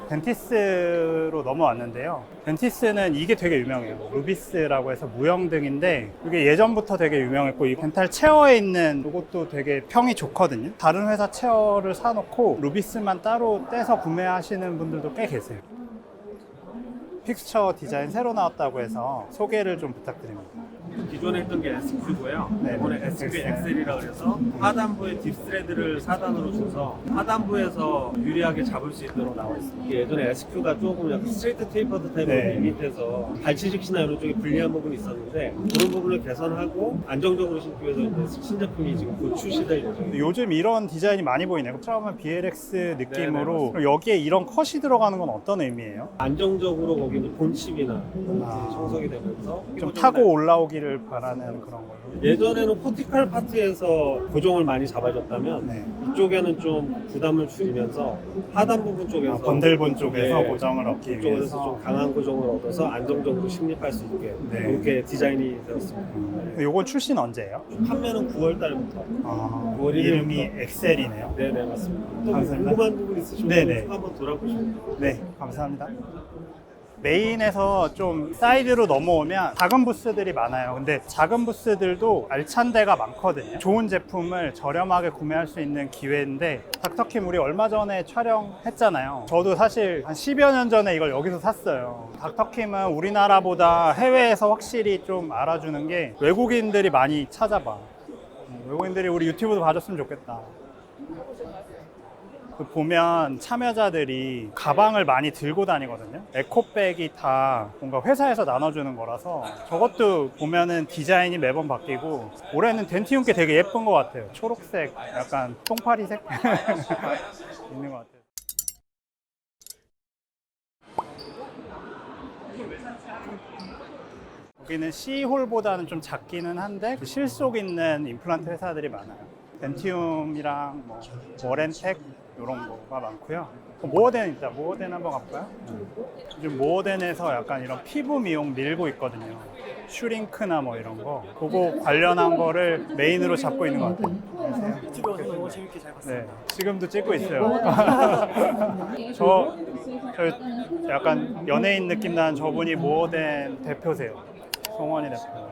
덴티스로 넘어왔는데요. 덴티스는 이게 되게 유명해요. 루비스라고 해서 무형등인데 이게 예전부터 되게 유명했고 이 덴탈 체어에 있는 이것도 되게 평이 좋거든요. 다른 회사 체어를 사놓고 루비스만 따로 떼서 구매하시는 분들도 꽤 계세요. 픽스처 디자인 새로 나왔다고 해서 소개를 좀 부탁드립니다. 기존에 했던 게 SQ고요. 네. 이번에 SQ 엑셀이라고 해서 하단부에 딥스레드를 4단으로 줘서 하단부에서 유리하게 잡을 수 있도록 나와 있습니다. 예전에 SQ가 조금 약간 스트레이트 테이퍼드 타입으로 네. 밋밋해서 발치직시나 이런 쪽에 불리한 부분이 있었는데 그런 부분을 개선하고 안정적으로 신기 위해서 이제 신제품이 지금 곧 출시될 예정입니다. 요즘 이런 디자인이 많이 보이네요. 처음은 BLX 느낌으로. 네, 그럼 여기에 이런 컷이 들어가는 건 어떤 의미예요? 안정적으로 거기는 본칩이나 아. 형성이 되면서 좀 타고 올라오기를 바라는 그런 걸로. 예전에는 포티컬 파트에서 고정을 많이 잡아줬다면 네. 이쪽에는 좀 부담을 줄이면서 하단 부분 쪽에서 번들본 쪽에서 네, 고정을 얻기 이쪽에서 위해서. 좀 강한 고정을 얻어서 안정적으로 식립할 수 있게 네. 그렇게 디자인이 되었습니다. 요건 출시는 언제예요? 판매는 9월 달부터. 아, 9월 1일부터. 이름이 엑셀이네요. 네네 맞습니다. 또 감사합니다. 궁금한 부분 있으시면 네네. 한번 돌아보시면 네, 감사합니다. 메인에서 좀 사이드로 넘어오면 작은 부스들이 많아요. 근데 작은 부스들도 알찬 데가 많거든요. 좋은 제품을 저렴하게 구매할 수 있는 기회인데 닥터킴 우리 얼마 전에 촬영했잖아요. 저도 사실 한 10여 년 전에 이걸 여기서 샀어요. 닥터킴은 우리나라보다 해외에서 확실히 좀 알아주는 게 외국인들이 많이 찾아봐. 외국인들이 우리 유튜브도 봐줬으면 좋겠다. 보면 참여자들이 가방을 많이 들고 다니거든요. 에코백이 다 뭔가 회사에서 나눠주는 거라서 저것도 보면은 디자인이 매번 바뀌고 올해는 덴티움께 되게 예쁜 것 같아요. 초록색, 약간 똥파리색 있는 것 같아요. 여기는 C홀보다는 좀 작기는 한데 실속 있는 임플란트 회사들이 많아요. 덴티움이랑 뭐 워렌텍 이런 거가 많고요. 모어덴 있다. 모어덴 한번 가볼까요? 요즘 모어덴에서 약간 이런 피부 미용 밀고 있거든요. 슈링크나 뭐 이런 거. 그거 관련한 거를 메인으로 잡고 있는 것 같아요. 안녕하세요. 유튜브 영상 너무 재밌게 잘 네, 봤습니다. 지금도 찍고 있어요. 저 약간 연예인 느낌 나는 저분이 모어덴 대표세요. 송원희 대표.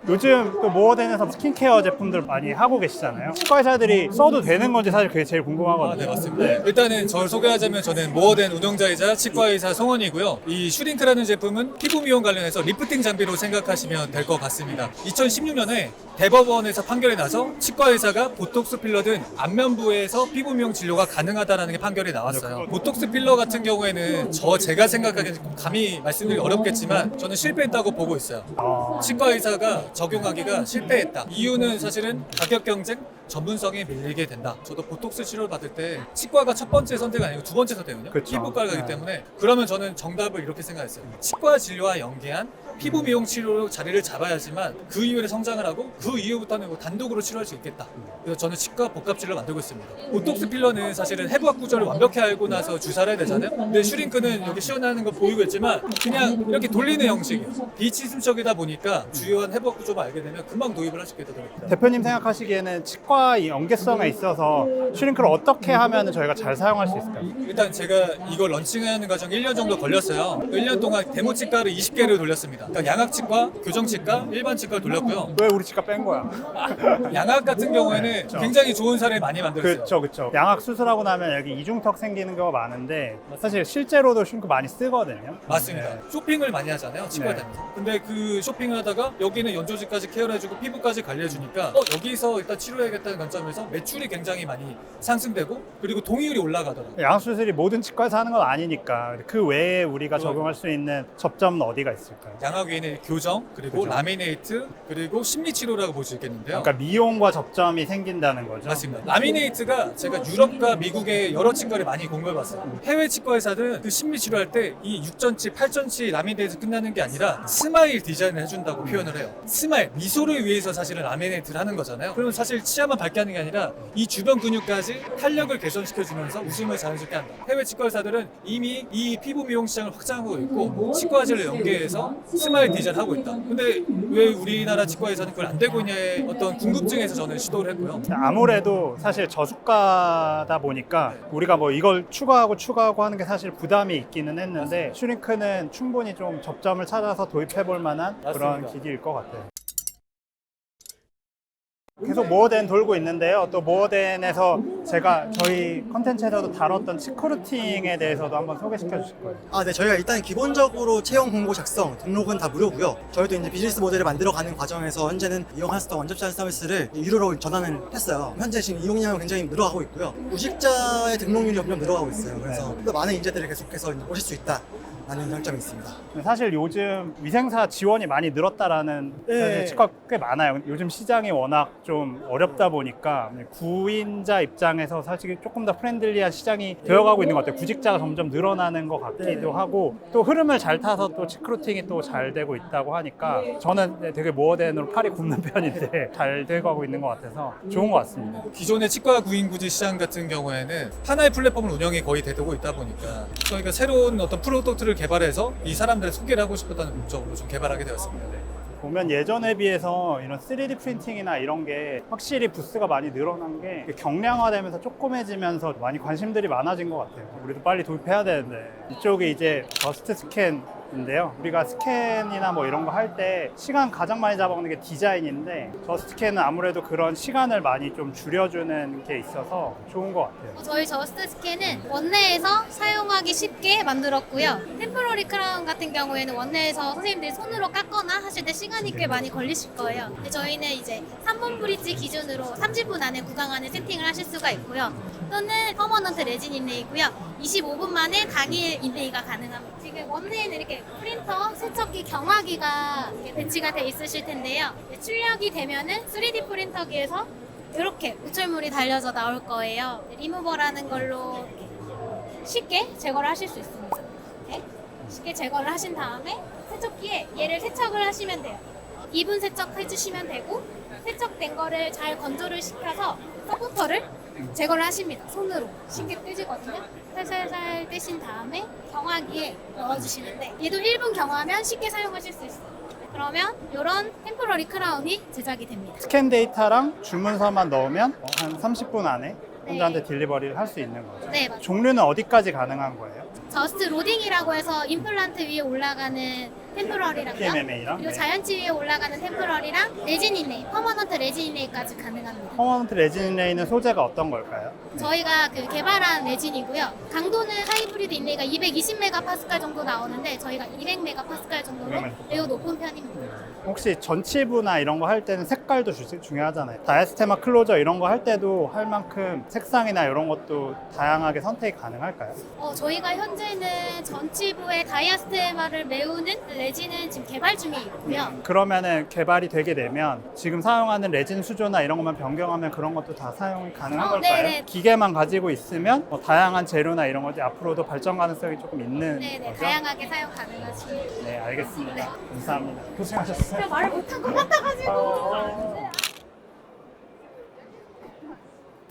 요즘 또 모어덴에서 스킨케어 제품들 많이 하고 계시잖아요. 치과 의사들이 써도 되는 건지 사실 그게 제일 궁금하거든요. 네, 맞습니다. 일단은 저를 소개하자면 저는 모어덴 운영자이자 치과의사 송원이고요. 이 슈링크라는 제품은 피부 미용 관련해서 리프팅 장비로 생각하시면 될 것 같습니다. 2016년에 대법원에서 판결이 나서 치과의사가 보톡스 필러 등 안면부에서 피부 미용 진료가 가능하다는 게 판결이 나왔어요. 보톡스 필러 같은 경우에는 제가 생각하기에는 감히 말씀드리기 어렵겠지만 저는 실패했다고 보고 있어요. 치과의사가 적용하기가 실패했다. 이유는 사실은 가격 경쟁, 전문성에 밀리게 된다. 저도 보톡스 치료를 받을 때 치과가 첫 번째 선택이 아니고 두 번째 선택이거든요. 그쵸. 피부과이기 네. 때문에 그러면 저는 정답을 이렇게 생각했어요. 치과 진료와 연계한 피부 미용 치료로 자리를 잡아야지만 그 이후에 성장을 하고 그 이후부터는 뭐 단독으로 치료할 수 있겠다. 그래서 저는 치과 복합 진료를 만들고 있습니다. 보톡스 필러는 사실은 해부학 구조를 완벽히 알고 나서 주사를 해야 되잖아요. 근데 슈링크는 여기 시원하는 거 보이고 있지만 그냥 이렇게 돌리는 형식이에요. 비치중적이다 보니까 주요한 해부학 구조만 알게 되면 금방 도입을 할 수 있게 되더라고요. 대표님 생각하시기에는 치과 이 연계성에 있어서 슈링크를 어떻게 하면 저희가 잘 사용할 수 있을까요? 일단 제가 이걸 런칭하는 과정 1년 정도 걸렸어요. 1년 동안 데모 치과를 20개를 돌렸습니다. 그러니까 양악치과, 교정치과, 일반 치과를 돌렸고요. 왜 우리 치과 뺀 거야? 양악 같은 경우에는 그쵸. 굉장히 좋은 사례를 많이 만들었어요. 그쵸, 그쵸. 양악 수술하고 나면 여기 이중턱 생기는 경우가 많은데 사실 실제로도 슈링크 많이 쓰거든요. 맞습니다. 네. 쇼핑을 많이 하잖아요. 치과 네. 다니면서. 근데 그 쇼핑을 하다가 여기는 연조직까지 케어를 해주고 피부까지 관리해주니까 여기서 일단 치료해야겠다는 관점에서 매출이 굉장히 많이 상승되고 그리고 동의율이 올라가더라고요. 양악 수술이 모든 치과에서 하는 건 아니니까 그 외에 우리가 적용할 수 있는 접점은 어디가 있을까요? 양악 외에는 교정, 그리고 그죠. 라미네이트, 그리고 심리치료라고 볼 수 있겠는데요. 그러니까 미용과 접점이 생긴다는 거죠. 맞습니다. 라미네이트가 제가 유럽과 미국의 여러 치과를 많이 공부해봤어요. 해외 치과 의사들은 그 심리 치료할 때 이 6전치, 8전치 라미네이트 끝나는 게 아니라 스마일 디자인을 해준다고 표현을 해요. 스마일, 미소를 위해서 사실은 라미네이트를 하는 거잖아요. 그러면 사실 치아만 밝게 하는 게 아니라 이 주변 근육까지 탄력을 개선시켜주면서 웃음을 자연스럽게 한다. 해외 치과 의사들은 이미 이 피부 미용 시장을 확장하고 있고 치과질을 연계해서 스마일 디자인 하고 있다. 근데 왜 우리나라 치과 의사는 그걸 안 되고 있냐의 어떤 궁금증에서 저는 시도를 했고요. 아무래도 사실 저수가다 보니까 우리가 뭐 이걸 추가하고 하는 게 사실 부담이 있기는 했는데 슈링크는 충분히 좀 접점을 찾아서 도입해 볼 만한 그런 맞습니다. 기기일 것 같아요. 계속 모어덴 돌고 있는데요. 또 모어덴에서 제가 저희 컨텐츠에서도 다뤘던 치크루팅에 대해서도 한번 소개시켜 주실 거예요. 네, 저희가 일단 기본적으로 채용 공고 작성, 등록은 다 무료고요. 저희도 이제 비즈니스 모델을 만들어가는 과정에서 현재는 이용할 수 있던 원접자 서비스를 유료로 전환을 했어요. 현재 지금 이용량은 굉장히 늘어가고 있고요. 우식자의 등록률이 점점 늘어가고 있어요. 그래서 또 많은 인재들이 계속해서 오실 수 있다. 라는 장점이 있습니다. 사실 요즘 위생사 지원이 많이 늘었다라는 사실 치과 꽤 많아요. 요즘 시장이 워낙 좀 어렵다 보니까 구인자 입장에서 사실 조금 더 프렌들리한 시장이 되어가고 있는 것 같아요. 구직자가 점점 늘어나는 것 같기도 하고 또 흐름을 잘 타서 또 치크루팅이 또 잘 되고 있다고 하니까 저는 되게 모어덴으로 팔이 굽는 편인데 잘 되고 있는 것 같아서 좋은 것 같습니다. 기존의 치과 구인구지 시장 같은 경우에는 하나의 플랫폼을 운영이 거의 되고 있다 보니까 저희가 새로운 어떤 프로덕트를 개발해서 이 사람들을 소개를 하고 싶었다는 목적으로 좀 개발하게 되었습니다. 네. 보면 예전에 비해서 이런 3D 프린팅이나 이런 게 확실히 부스가 많이 늘어난 게 경량화되면서 조그매지면서 많이 관심들이 많아진 것 같아요. 우리도 빨리 도입해야 되는데 이쪽이 이제 저스트 스캔인데요. 우리가 스캔이나 뭐 이런 거 할 때 시간 가장 많이 잡아먹는 게 디자인인데 저스트 스캔은 아무래도 그런 시간을 많이 좀 줄여주는 게 있어서 좋은 것 같아요. 저희 저스트 스캔은 원내에서 사용하기 쉽게 만들었고요. 템포러리 크라운 같은 경우에는 원내에서 선생님들이 손으로 깎거나 하실 때 시간이 꽤 많이 걸리실 거예요. 근데 저희는 이제 3분 브릿지 기준으로 30분 안에 구강 안에 세팅을 하실 수가 있고요. 또는 퍼머넌트 레진 인레이고요. 25분 만에 당일 인레이가 가능합니다. 지금 원내에는 이렇게 프린터, 세척기, 경화기가 이렇게 배치가 돼 있으실 텐데요. 출력이 되면은 3D 프린터기에서 이렇게 우출물이 달려져 나올 거예요. 리무버라는 걸로 이렇게 쉽게 제거를 하실 수 있습니다. 이렇게 쉽게 제거를 하신 다음에 세척기에 얘를 세척을 하시면 돼요. 2분 세척해 주시면 되고 세척된 거를 잘 건조를 시켜서 서포터를 제거를 하십니다. 손으로 쉽게 떼지거든요. 살살살 떼신 다음에 경화기에 넣어주시는데 얘도 1분 경화하면 쉽게 사용하실 수 있어요. 그러면 이런 템포러리 크라운이 제작이 됩니다. 스캔 데이터랑 주문서만 넣으면 한 30분 안에 환자한테 딜리버리를 할 수 있는 거죠. 네, 맞습니다. 종류는 어디까지 가능한 거예요? 저스트 로딩이라고 해서 임플란트 위에 올라가는 템포러리랑요. PMMA랑? 그리고 네. 자연치 위에 올라가는 템포러리랑 레진 인레이, 퍼머넌트 레진 인레이까지 가능합니다. 퍼머넌트 레진 레이는 소재가 어떤 걸까요? 저희가 그 개발한 레진이고요. 강도는 하이브리드 인레이가 220메가파스칼 정도 나오는데 저희가 200메가파스칼 정도로 매우 높은 편입니다. 혹시 전치부나 이런 거 할 때는 색깔도 중요하잖아요. 다이아스테마 클로저 이런 거 할 때도 할 만큼 색상이나 이런 것도 다양하게 선택이 가능할까요? 저희가 현재는 전치부의 다이아스테마를 메우는 레진은 지금 개발 중에 있고요. 그러면은 개발이 되게 되면 지금 사용하는 레진 수조나 이런 것만 변경하면 그런 것도 다 사용이 가능한 걸까요? 네네. 기계만 가지고 있으면 뭐 다양한 재료나 이런 것들이 앞으로도 발전 가능성이 조금 있는 네네, 거죠? 다양하게 사용 가능하십니다. 네, 알겠습니다. 네. 감사합니다. 고생하셨어요. 제가 말을 못한 것 같아가지고.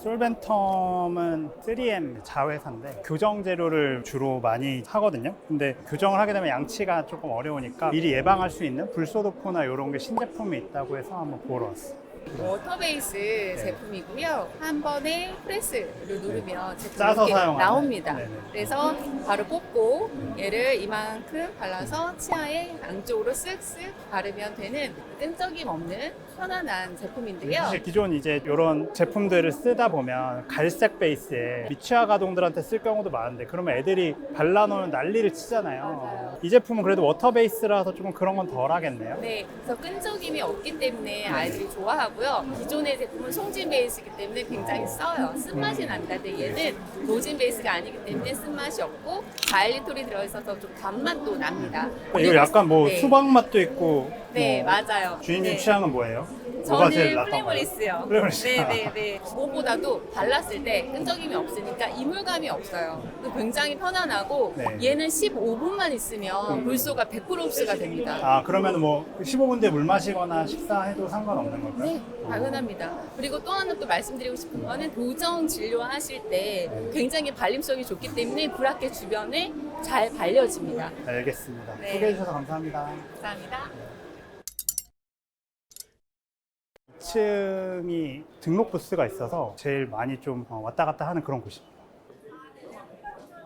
솔벤텀은 3M 자회사인데 교정 재료를 주로 많이 하거든요. 근데 교정을 하게 되면 양치가 조금 어려우니까 미리 예방할 수 있는 불소도포나 이런 게 신제품이 있다고 해서 한번 보러 왔어요. 워터베이스 제품이고요. 한 번에 프레스를 누르면 제품이 짜서 이렇게 사용하는. 나옵니다. 네네. 그래서 바로 뽑고 얘를 이만큼 발라서 치아에 양쪽으로 쓱쓱 바르면 되는 끈적임 없는 편안한 제품인데요. 사실 기존 이제 이런 제품들을 쓰다 보면 갈색 베이스에 미취학 아동들한테 쓸 경우도 많은데 그러면 애들이 발라놓으면 난리를 치잖아요. 맞아요. 이 제품은 그래도 워터 베이스라서 조금 그런 건 덜 하겠네요. 네, 그래서 끈적임이 없기 때문에 아이들이 좋아하고요. 기존의 제품은 송진 베이스이기 때문에 굉장히 써요. 쓴맛이 난다는데 얘는 로진 베이스가 아니기 때문에 쓴맛이 없고 자일리톨이 들어있어서 좀 단맛도 납니다. 이거 약간 뭐 네. 수박 맛도 있고 네, 뭐 맞아요. 주인님 네. 취향은 뭐예요? 뭐가 제일 저는 낫던가요? 플레이머리스요. 플레이머리스. 네네네. 무엇보다도 발랐을 때 끈적임이 없으니까 이물감이 없어요. 굉장히 편안하고 네. 얘는 15분만 있으면 불소가 100% 흡수가 됩니다. 아, 그러면 뭐 15분 뒤에 물 마시거나 식사해도 상관없는 걸까요? 네, 당연합니다. 그리고 또 하나 또 말씀드리고 싶은 거는 도정 진료하실 때 굉장히 발림성이 좋기 때문에 브라켓 주변에 잘 발려집니다. 알겠습니다. 네. 소개해 주셔서 감사합니다. 감사합니다. 2층이 등록 부스가 있어서 제일 많이 좀 왔다 갔다 하는 그런 곳입니다.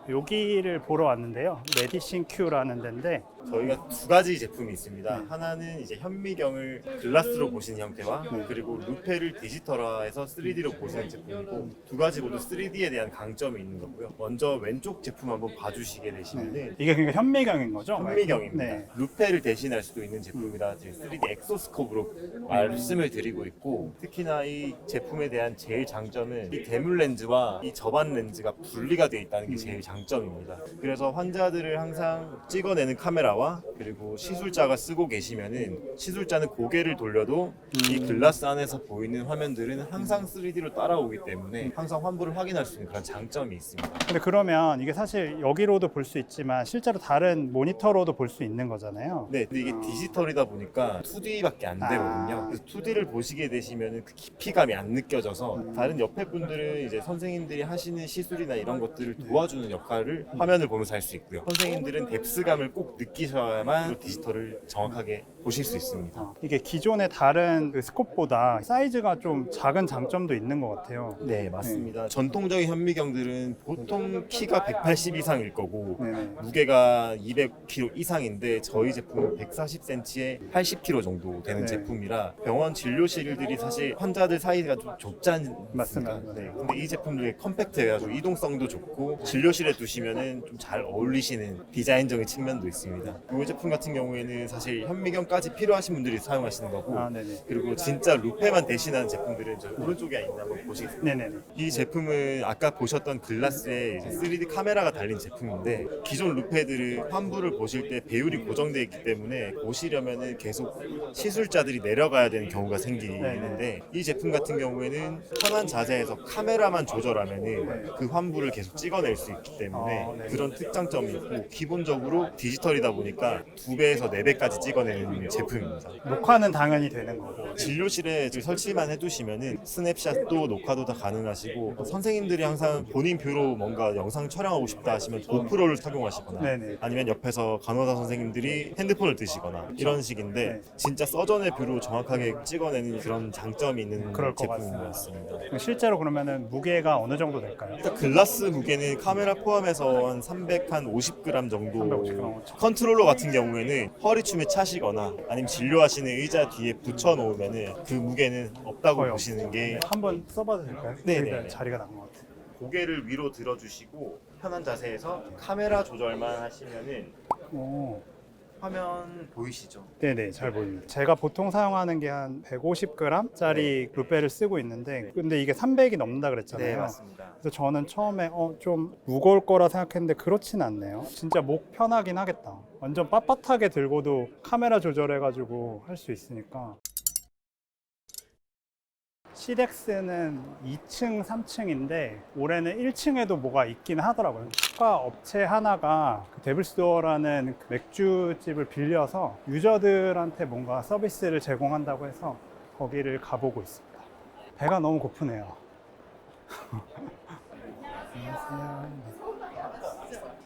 여기를 보러 왔는데요. 메디신 큐라는 데인데 저희가 두 가지 제품이 있습니다. 하나는 이제 현미경을 글라스로 보시는 형태와 그리고 루페를 디지털화해서 3D로 보시는 제품이고 두 가지 모두 3D에 대한 강점이 있는 거고요. 먼저 왼쪽 제품 한번 봐주시게 되시면은 이게 그러니까 현미경인 거죠? 현미경입니다. 네. 루페를 대신할 수도 있는 제품이라 저희 3D 엑소스코프로 말씀을 드리고 있고 특히나 이 제품에 대한 제일 장점은 이 대물 렌즈와 이 접안 렌즈가 분리가 되어 있다는 게 제일 장점입니다. 그래서 환자들을 항상 찍어내는 카메라와 그리고 시술자가 쓰고 계시면은 시술자는 고개를 돌려도 이 글라스 안에서 보이는 화면들은 항상 3D로 따라오기 때문에 항상 환부를 확인할 수 있는 그런 장점이 있습니다. 근데 그러면 이게 사실 여기로도 볼 수 있지만 실제로 다른 모니터로도 볼 수 있는 거잖아요. 네, 근데 이게 디지털이다 보니까 2D밖에 안 되거든요. 그래서 2D를 보시게 되시면 그 깊이감이 안 느껴져서 다른 옆에 분들은 이제 선생님들이 하시는 시술이나 이런 것들을 도와주는 역할을 화면을 보면서 할 수 있고요. 선생님들은 뎁스감을 꼭 느끼셔야만 디지털을 정확하게 보실 수 있습니다. 이게 기존의 다른 그 스콥보다 사이즈가 좀 작은 장점도 있는 것 같아요. 네, 맞습니다. 전통적인 현미경들은 보통 키가 180 이상일 거고 네네. 무게가 200kg 이상인데 저희 제품은 140cm에 80kg 정도 되는 네. 제품이라 병원 진료실들이 사실 환자들 사이가 좀 좁지 않습니까? 맞습니다. 네. 근데 이 제품들이 컴팩트해가지고 이동성도 좋고 진료실에 두시면은 좀 잘 어울리시는 디자인적인 측면도 있습니다. 이 제품 같은 경우에는 사실 현미경까지 필요하신 분들이 사용하시는 거고 아, 네네. 그리고 진짜 루페만 대신하는 제품들은 저 오른쪽에 있는 한번 보시겠습니다. 네네네. 이 제품은 아까 보셨던 글라스에 이제 3D 카메라가 달린 제품인데 기존 루페들은 환부를 보실 때 배율이 고정되어 있기 때문에 보시려면은 계속 시술자들이 내려가야 되는 경우가 생기는데 이 제품 같은 경우에는 편한 자세에서 카메라만 조절하면은 그 환부를 계속 찍어낼 수 있기 때문에 네. 그런 특장점이 있고 기본적으로 디지털이다 보니까 2배에서 4배까지 찍어내는 제품입니다. 녹화는 당연히 되는 거고. 진료실에 설치만 해두시면은 스냅샷도 녹화도 다 가능하시고 선생님들이 항상 본인 뷰로 뭔가 영상 촬영하고 싶다 하시면 고프로를 착용하시거나 네네. 아니면 옆에서 간호사 선생님들이 핸드폰을 드시거나 이런 식인데 네. 진짜 서전의 뷰로 정확하게 찍어내는 그런 장점이 있는 그럴 것 제품인 것 같습니다. 같습니다. 실제로 그러면은 무게가 어느 정도 될까요? 일단 글라스 무게는 카메라 포함해서 한 350g 정도 350g. 컨트롤러 같은 경우에는 허리춤에 차시거나 아니면 진료하시는 의자 뒤에 붙여놓으면은 그 무게는 없다고 거의 보시는 게 한번 써봐도 될까요? 네네. 여기다 자리가 난 것 같아요. 고개를 위로 들어주시고 편한 자세에서 카메라 조절만 하시면은 오. 화면 보이시죠? 네네, 잘 보입니다. 제가 보통 사용하는 게 한 150g짜리 루페를 쓰고 있는데 근데 이게 300이 넘는다 그랬잖아요. 네, 맞습니다. 그래서 저는 처음에 좀 무거울 거라 생각했는데 그렇진 않네요. 진짜 목 편하긴 하겠다. 완전 빳빳하게 들고도 카메라 조절해가지고 할 수 있으니까. 시덱스는 2층, 3층인데 올해는 1층에도 뭐가 있긴 하더라고요. 치과 업체 하나가 그 데블스도어라는 그 맥주집을 빌려서 유저들한테 뭔가 서비스를 제공한다고 해서 거기를 가보고 있습니다. 배가 너무 고프네요. 안녕하세요.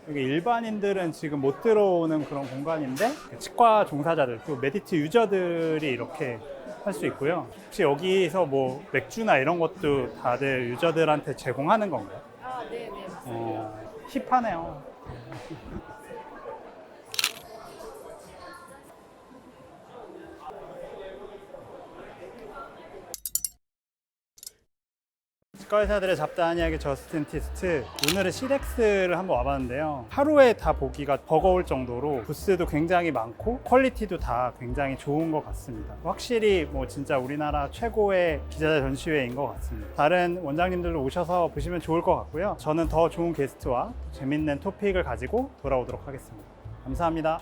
여기 일반인들은 지금 못 들어오는 그런 공간인데 치과 종사자들, 또 메디트 유저들이 이렇게 할 수 있고요. 혹시 여기서 뭐 맥주나 이런 것도 다들 유저들한테 제공하는 건가요? 아, 네네. 힙하네요. 치과 의사들의 잡다한 이야기 저스틴 티스트. 오늘은 시덱스를 한번 와봤는데요. 하루에 다 보기가 버거울 정도로 부스도 굉장히 많고 퀄리티도 다 굉장히 좋은 것 같습니다. 확실히 뭐 진짜 우리나라 최고의 기자재 전시회인 것 같습니다. 다른 원장님들도 오셔서 보시면 좋을 것 같고요. 저는 더 좋은 게스트와 재밌는 토픽을 가지고 돌아오도록 하겠습니다. 감사합니다.